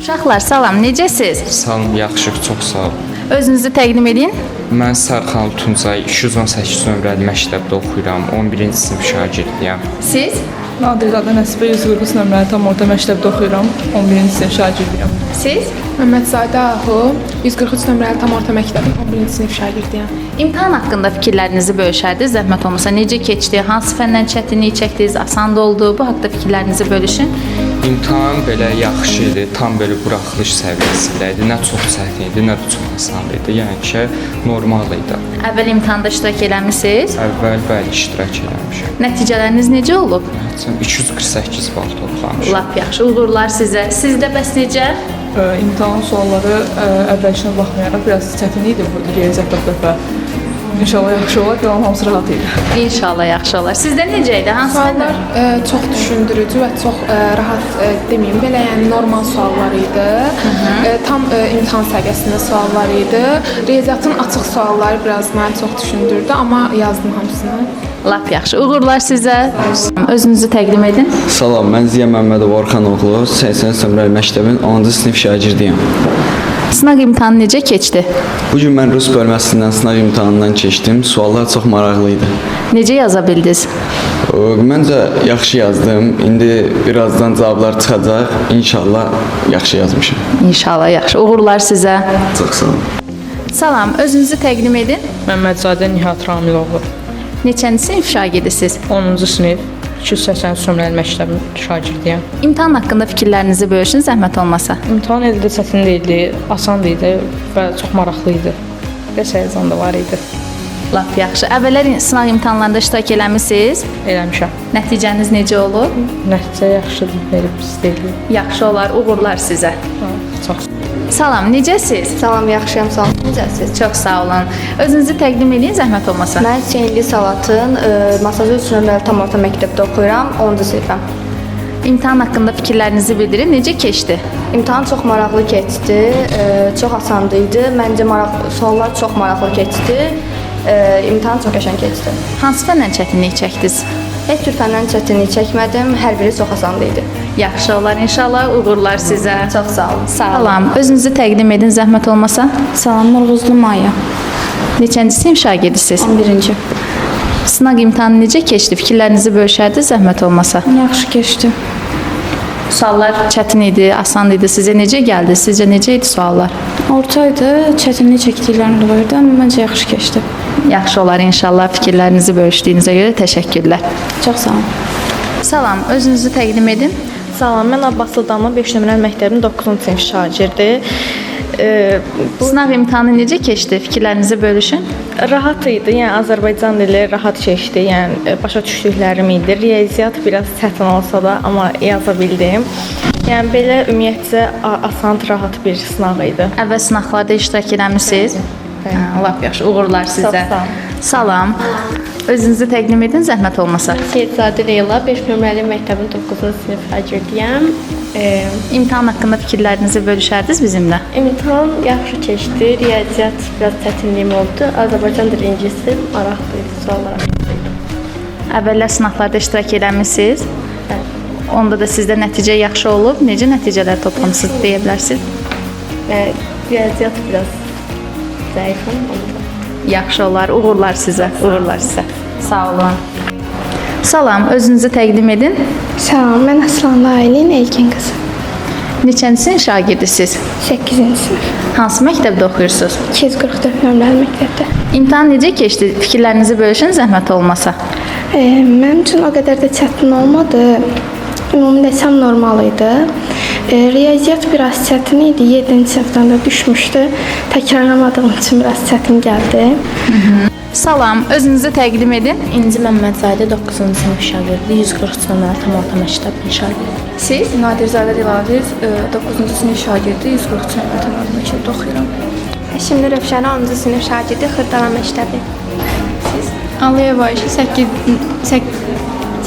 Uşaqlar, salam, necəsiz? Salam, yaxşı, çox sağ ol. Özünüzü təqdim edin. Mən Sərxan Tuncay 218 nömrəli məktəbdə oxuyuram. 11-ci sinif şagirdiyəm. Siz? Nadirzadə Nəsibə 143 nömrəli tam orta məktəbdə oxuyuram. 11-ci sinif şagirdiyəm. Siz? Məmmədzadə Ahu 143 nömrəli tam orta məktəbin 11-ci sinif şagirdiyəm. İmtahan haqqında fikirlərinizi bölüşərdiniz, zəhmət olmasa. Necə keçdi? Hansı fəndən çətinlik çəkdiniz? Asan da oldu? Bu haqqda fikirlərinizi bölüşün. İmtahan belə yaxşı idi, tam belə buraxılış səviyyəsində idi. Nə çox çətin idi, nə də çox asan idi. Yəni ki, normal idi. Əvvəl imtahanda iştirak eləmisiniz? Əvvəl bəli iştirak eləmişəm. Nəticələriniz necə olub? 248 bal toplamışam. Lap yaxşı, uğurlar sizə. Sizdə bəs necə? İmtahan sualları əvvəlkinə baxmayaraq biraz çətin idi bu riyaziyyat dəfə. İnşallah yaxşı olar, qalan hamısı rahat idi. İnşallah yaxşı olar. Sizdə necə idi? Hansı Suallar fənlər? çox düşündürücü və çox rahat deməyim belə, yəni normal suallar idi. Tam imtahan səviyyəsində suallar idi. Riyaziyyatın açıq sualları biraz məni çox düşündürdü, amma yazdım hamısını. Lap yaxşı. Uğurlar sizə. Özünüzü təqdim edin. Salam, mən Ziya Məmmədov Orxan oğlu, 80 nömrəli məktəbin 10-cu sinif şagirdiyəm. Sınaq imtahanı necə keçdi? Bu gün mən rus bölməsindən sınaq imtahanından keçdim. Suallar çox maraqlı idi. Necə yaza bildiniz? Məncə yaxşı yazdım. İndi birazdan cavablar çıxacaq. İnşallah yaxşı yazmışam. İnşallah yaxşı. Uğurlar sizə. Çox sağ olun. Salam, özünüzü təqdim edin. Məmmədzadə Nihat Ramiloğlu, Neçənci sinif şagirdisiz? 10-cu sinif 283 nömrəli məktəbin şagirdiyəm. İmtahan haqqında fikirlərinizi bölüşün, zəhmət olmasa. İmtahan eldə çətin deyildi, asan idi və çox maraqlı idi. Biraz həyəcan da var idi. Lap yaxşı. Əvvəllər sınaq imtahanlarında iştirak eləmisiniz? Eləmişəm. Nəticəniz necə olub? Nəticə yaxşıdır, verib istəyirdim. Yaxşı olar, uğurlar sizə. Çox Salam, necəsiz? Salam, yaxşıyam, sağ olun. Necəsiz? Çox sağ olun. Özünüzü təqdim edin, zəhmət olmasa. Mən Hüseynli Salatın Masajı 3 nömrəli tam orta məktəbdə oxuyuram, 10-cu sinifəm. İmtahan haqqında fikirlərinizi bildirin. Necə keçdi? İmtahan çox maraqlı keçdi, çox asan idi. Məncə suallar çox maraqlı keçdi. İmtahan çox qəşəng keçdi. Hansı fəndən çətinlik çəkdiniz? Heç bir fəndən çətinlik çəkmədim, hər biri çox asan idi. Yaxşı olar inşallah. Uğurlar sizə. Çox sağ olun. Salam. Özünüzü təqdim edin, zəhmət olmasa. Salam, Nurğuzlu Maya. Neçənci sinif şagirdisiz? 11-ci. Sınaq imtahanı necə keçdi? Fikirlərinizi bölüşərdiniz, zəhmət olmasa. Yaxşı keçdi. Suallar çətin idi, asan idi. Sizə necə gəldi? Sizcə necə idi suallar? Orta idi, çətinlik çəkdiklərini olurdu, amma məncə yaxşı keçdi. Yaxşı olar inşallah. Fikirlərinizi bölüşdüyünüzə görə təşəkkürlər. Çox sağ olun. Salam, özünüzü təqdim edin. Salam, mən Abbaslı Damla 5 nömrəli məktəbin 9-cu sinif şagirdi. Sınaq imtahanı necə keçdi? Fikirlərinizi bölüşün. Rahat idi, yəni Azərbaycan dili rahat keçdi, yəni başa düşdüklərim idi. Riyaziyyat biraz çətin olsa da, amma yaza bildim. Yəni belə ümumiyyətcə asan, rahat bir sınaq idi. Əvvəl sınaqlarda iştirak eləmisiniz? Lap yaxşı, uğurlar sizə. Çox sağ olun. Salam. Özünüzü təqdim edin, zəhmət olmasa. Seyidzadə Leyla 5 nömrəli məktəbin 9-cu sinif şagirdiyəm. İmtahan haqqında fikirlərinizi bölüşərdiniz bizimlə. İmtahan yaxşı keçdi. Riyaziyyat biraz çətinliyim oldu. Azərbaycan dili incisi maraqlı idi, suallar. Əvvəllər sınaqlarda iştirak eləmisiniz? Bəli. Onda da sizdə nəticə yaxşı olub. Necə nəticələr toplamısınız deyə bilərsiniz? Riyaziyyat biraz zəifəm onda. Yaxşı olar, uğurlar sizə. Uğurlar sizə. Sağ olun. Salam, özünüzü təqdim edin. Salam, mən Aslanlı Aylin Elgin qızı. Neçənci sinif şagirdisiz? 8-ci sinif. Hansı məktəbdə oxuyursunuz? 244 nömrəli məktəbdə. İmtahan necə keçdi? Fikirlərinizi bölüşün, zəhmət olmasa. Mənim üçün o qədər də çətin olmadı. Ümumi desəm normal idi. Riyaziyyat biraz çətin idi. 7-ci sinifdən də düşmüşdü. Təkrarlamadığım üçün biraz çətin gəldi. Salam, özünüzü təqdim edin. İnci Məmmədzadə 9-cu sinif şagirdi, 143 nömrəli tam orta məktəbin şagirdi. Siz? Nadirzadə Dilaviz 9-cu sinif şagirdi, 143 nömrəli tam orta məktəbdə oxuyuram. Şimdi Rövşənə 10-cu sinif şagirdi, Xırdalan məktəbi. Aliyeva Ayşə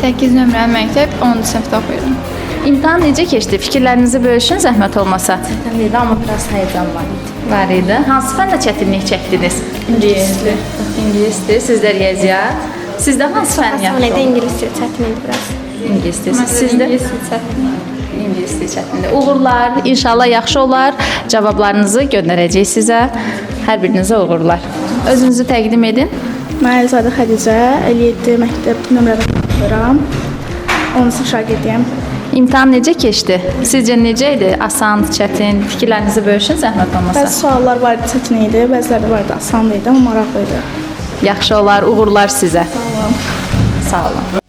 8 nömrəli məktəb 10-cu sinifdə oxuyuram. İmtahan necə keçdi? Fikirlərinizi bölüşün, zəhmət olmasa. çətin idi, amma biraz həyəcan var idi. Var idi. Hansı fəndə çətinlik çəkdiniz? İngilisdir. İngilisdir. Sizdə riyaziyyat. Sizdə hansı fən yaxşı Asan idi, oldu? ingiliscə çətin idi biraz. İngilisdir. Sizdə? çətin. İngilis testi çətindir. Uğurlar, inşallah yaxşı olar. Cavablarınızı göndərəcəyik sizə. Hər birinizə uğurlar. Özünüzü təqdim edin. Mən Əlizadə Xədicə, 57 məktəb nömrədə oxuyuram. 10-cu şagirdiyəm. İmtahan necə keçdi? Sizcə necə idi? Asan, çətin? Fikirlərinizi bölüşün, zəhmət olmasa. Bəzi suallar var idi, çətin idi, bəziləri var idi, asan idi, amma maraqlı idi. Yaxşı olar, uğurlar sizə. Sağ olun. Sağ olun.